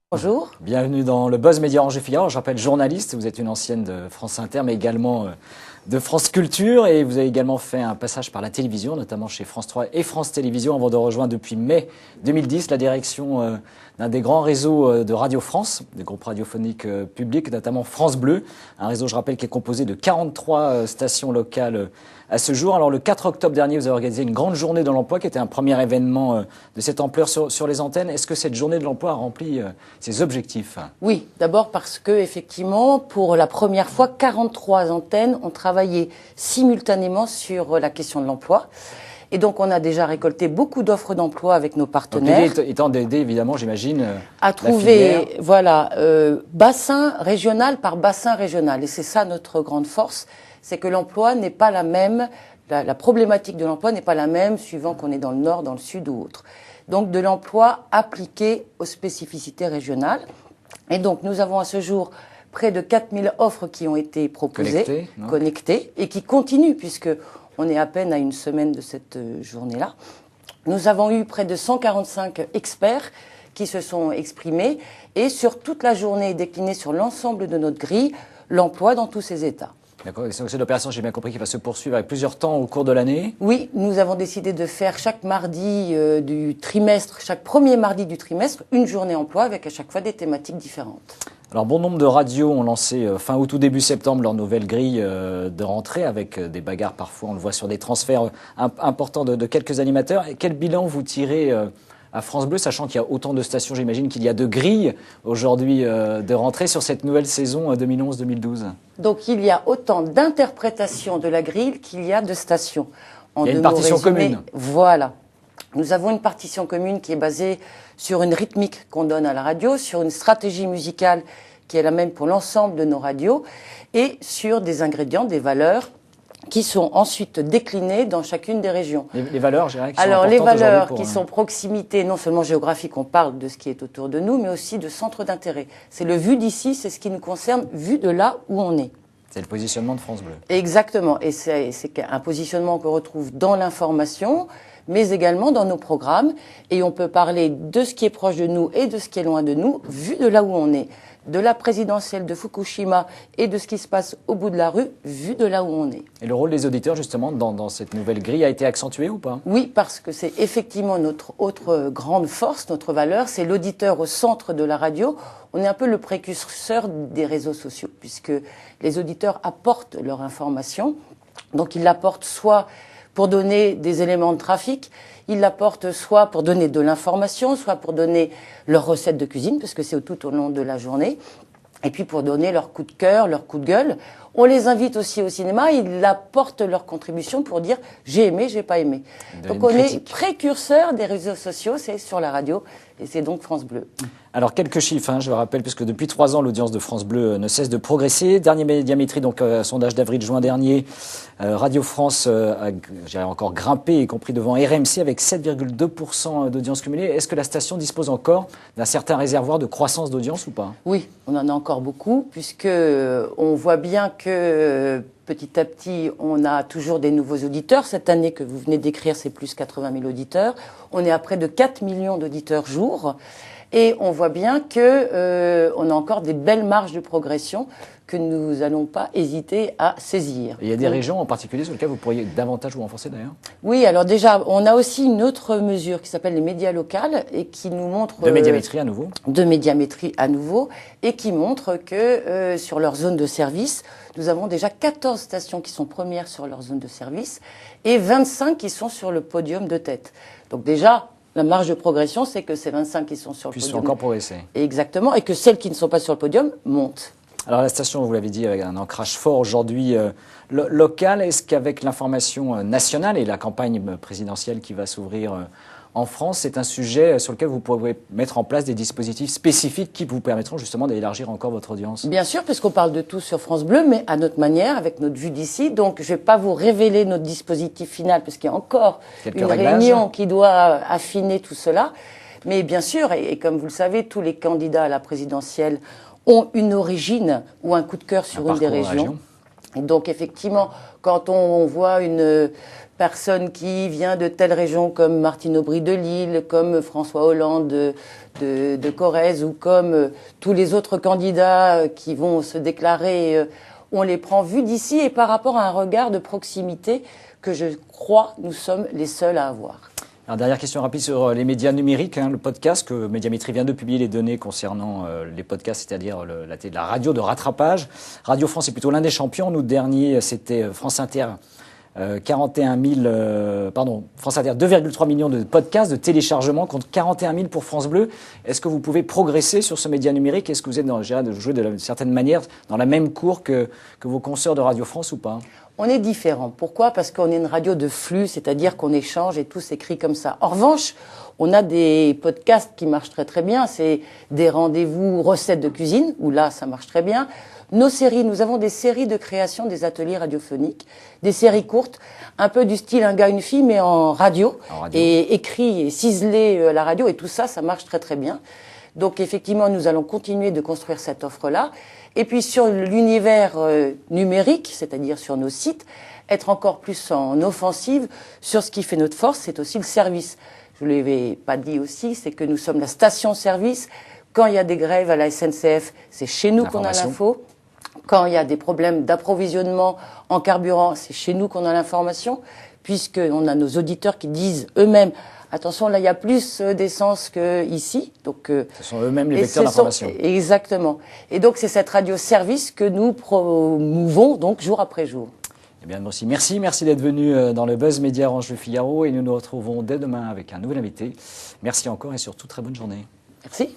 Bonjour. Bienvenue dans le Buzz Média Angers Figaro. Je rappelle journaliste, vous êtes une ancienne de France Inter, mais également de France Culture, et vous avez également fait un passage par la télévision, notamment chez France 3 et France Télévisions, avant de rejoindre depuis mai 2010 la direction d'un des grands réseaux de Radio France, des groupes radiophoniques publics, notamment France Bleu, un réseau, je rappelle, qui est composé de 43 stations locales à ce jour. Alors le 4 octobre dernier, vous avez organisé une grande journée de l'emploi qui était un premier événement de cette ampleur sur les antennes. Est-ce que cette journée de l'emploi a rempli ses objectifs? Oui, d'abord parce que effectivement, pour la première fois, 43 antennes ont travaillé simultanément sur la question de l'emploi. Et donc, on a déjà récolté beaucoup d'offres d'emploi avec nos partenaires. L'idée étant d'aider, évidemment, j'imagine, à trouver, voilà, bassin régional par bassin régional. Et c'est ça notre grande force, c'est que l'emploi n'est pas la même, la problématique de l'emploi n'est pas la même suivant qu'on est dans le nord, dans le sud ou autre. Donc, de l'emploi appliqué aux spécificités régionales. Et donc, nous avons à ce jour près de 4000 offres qui ont été proposées, connectées, et qui continuent, puisque on est à peine à une semaine de cette journée-là. Nous avons eu près de 145 experts qui se sont exprimés, et sur toute la journée déclinée sur l'ensemble de notre grille, l'emploi dans tous ses états. D'accord, c'est une opération, j'ai bien compris, qui va se poursuivre avec plusieurs temps au cours de l'année. Oui, nous avons décidé de faire chaque mardi du trimestre, chaque premier mardi du trimestre, une journée emploi avec à chaque fois des thématiques différentes. Alors, bon nombre de radios ont lancé fin août ou début septembre leur nouvelle grille de rentrée avec des bagarres parfois, on le voit sur des transferts importants de quelques animateurs. Et quel bilan vous tirez à France Bleu, sachant qu'il y a autant de stations, j'imagine qu'il y a de grilles aujourd'hui de rentrée sur cette nouvelle saison 2011-2012? Donc il y a autant d'interprétations de la grille qu'il y a de stations. Il y a une partition commune. Voilà. Nous avons une partition commune qui est basée sur une rythmique qu'on donne à la radio, sur une stratégie musicale qui est la même pour l'ensemble de nos radios, et sur des ingrédients, des valeurs qui sont ensuite déclinées dans chacune des régions. Les valeurs, je dirais, qui Alors, sont les valeurs pour qui sont proximité, non seulement géographique, on parle de ce qui est autour de nous, mais aussi de centre d'intérêt. C'est le vu d'ici, c'est ce qui nous concerne, vu de là où on est. C'est le positionnement de France Bleu. Exactement. Et c'est un positionnement qu'on retrouve dans l'information, mais également dans nos programmes. Et on peut parler de ce qui est proche de nous et de ce qui est loin de nous, vu de là où on est. De la présidentielle de Fukushima et de ce qui se passe au bout de la rue, vu de là où on est. Et le rôle des auditeurs, justement, dans cette nouvelle grille a été accentué ou pas? Oui, parce que c'est effectivement notre autre grande force, notre valeur, c'est l'auditeur au centre de la radio. On est un peu le précurseur des réseaux sociaux, puisque les auditeurs apportent leur information. Donc ils l'apportent soit pour donner des éléments de trafic, ils l'apportent soit pour donner de l'information, soit pour donner leurs recettes de cuisine, parce que c'est tout au long de la journée, et puis pour donner leur coup de cœur, leur coup de gueule. On les invite aussi au cinéma, ils apportent leur contribution pour dire « j'ai aimé, j'ai pas aimé ». Donc on est précurseur des réseaux sociaux, c'est sur la radio, et c'est donc France Bleu. Alors quelques chiffres, je le rappelle, puisque depuis 3 ans, l'audience de France Bleu ne cesse de progresser. Dernier Médiamétrie, donc sondage d'avril-juin dernier, Radio France a encore grimpé, y compris devant RMC, avec 7,2% d'audience cumulée. Est-ce que la station dispose encore d'un certain réservoir de croissance d'audience ou pas? Oui, on en a encore beaucoup, puisque on voit bien que petit à petit, on a toujours des nouveaux auditeurs. Cette année que vous venez d'écrire, c'est plus 80 000 auditeurs. On est à près de 4 millions d'auditeurs jour. Et on voit bien que on a encore des belles marges de progression que nous n'allons pas hésiter à saisir. Et il y a des régions en particulier sur lesquelles vous pourriez davantage vous renforcer d'ailleurs? Oui, alors déjà, on a aussi une autre mesure qui s'appelle les médias locales et qui nous montre... De médiamétrie à nouveau? De médiamétrie à nouveau, et qui montre que sur leur zone de service, nous avons déjà 14 stations qui sont premières sur leur zone de service et 25 qui sont sur le podium de tête. Donc déjà... La marge de progression, c'est que ces 25 qui sont sur le podium... Puissent encore progresser. Exactement, et que celles qui ne sont pas sur le podium montent. Alors la station, vous l'avez dit, avec un ancrage fort aujourd'hui local. Est-ce qu'avec l'information nationale et la campagne présidentielle qui va s'ouvrir en France, c'est un sujet sur lequel vous pourrez mettre en place des dispositifs spécifiques qui vous permettront justement d'élargir encore votre audience? Bien sûr, puisqu'on parle de tout sur France Bleu, mais à notre manière, avec notre vue d'ici. Donc, je ne vais pas vous révéler notre dispositif final, parce qu'il y a encore une réunion qui doit affiner tout cela. Mais bien sûr, et comme vous le savez, tous les candidats à la présidentielle ont une origine ou un coup de cœur sur une des régions. Et donc effectivement, quand on voit une personne qui vient de telle région comme Martine Aubry de Lille, comme François Hollande de Corrèze ou comme tous les autres candidats qui vont se déclarer, on les prend vus d'ici et par rapport à un regard de proximité que je crois nous sommes les seuls à avoir. Alors, dernière question rapide sur les médias numériques, le podcast, que Médiamétrie vient de publier les données concernant les podcasts, c'est-à-dire la radio de rattrapage. Radio France est plutôt l'un des champions. Nous, dernier, c'était France Inter, France Inter, 2,3 millions de podcasts, de téléchargements, contre 41 000 pour France Bleu. Est-ce que vous pouvez progresser sur ce média numérique? Est-ce que vous êtes jouer d'une certaine manière dans la même cour que vos consoeurs de Radio France ou pas? On est différent. Pourquoi? Parce qu'on est une radio de flux, c'est-à-dire qu'on échange et tout s'écrit comme ça. En revanche, on a des podcasts qui marchent très très bien. C'est des rendez-vous recettes de cuisine, où là, ça marche très bien. Nos séries, nous avons des séries de création des ateliers radiophoniques, des séries courtes, un peu du style Un gars, une fille, mais en radio. Et écrit et ciselé à la radio. Et tout ça, ça marche très très bien. Donc effectivement, nous allons continuer de construire cette offre-là. Et puis sur l'univers numérique, c'est-à-dire sur nos sites, être encore plus en offensive sur ce qui fait notre force, c'est aussi le service. Je ne l'avais pas dit aussi, c'est que nous sommes la station-service. Quand il y a des grèves à la SNCF, c'est chez nous qu'on a l'info. Quand il y a des problèmes d'approvisionnement en carburant, c'est chez nous qu'on a l'information, puisqu'on a nos auditeurs qui disent eux-mêmes attention, là, il y a plus d'essence qu'ici. Donc, ce sont eux-mêmes les vecteurs d'information. Exactement. Et donc, c'est cette radio-service que nous promouvons donc jour après jour. Eh bien, merci d'être venu dans le Buzz Média Orange Le Figaro. Et nous nous retrouvons dès demain avec un nouvel invité. Merci encore et surtout, très bonne journée. Merci.